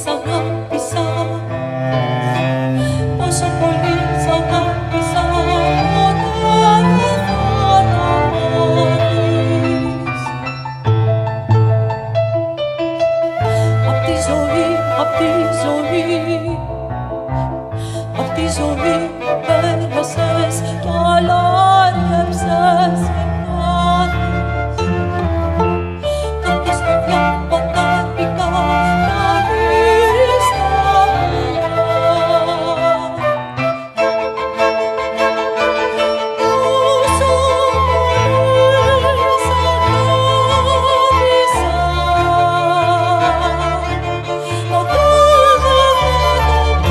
σ' αγάπησα, πόσο πολύ σ' αγάπησα, ποτέ δεν θα το μάθεις. Απ' τη ζωή, απ' τη ζωή, απ' τη ζωή πέρασες κι άλλα άργεψες και μάθεις. Κάποιες παιδιά πατάτικα να δεις τα παιδιά. Πόσο πολύ σ' αγάπησα, ποτέ δεν θα το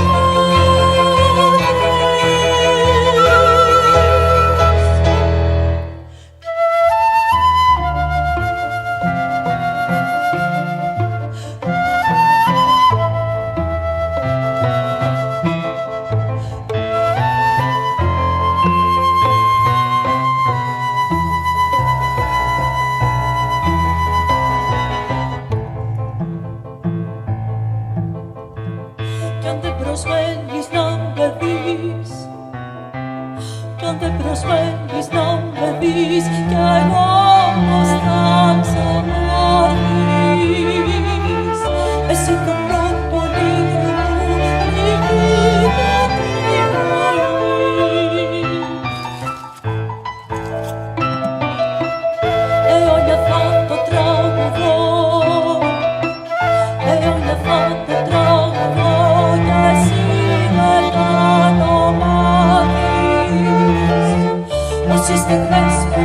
κι αν δεν προσμένεις να με δεις, κι αν δεν προσμένεις να με δεις, κι εγώ πως θα ξαναδείς. Εσύ το πρώτο όνειρο μου, νικητή την πρωί. Αιώνια θα το τραγουδώ, αιώνια θα το τραγουδώ, κι εσύ δεν θα το μάθεις. Όσες στιγμές που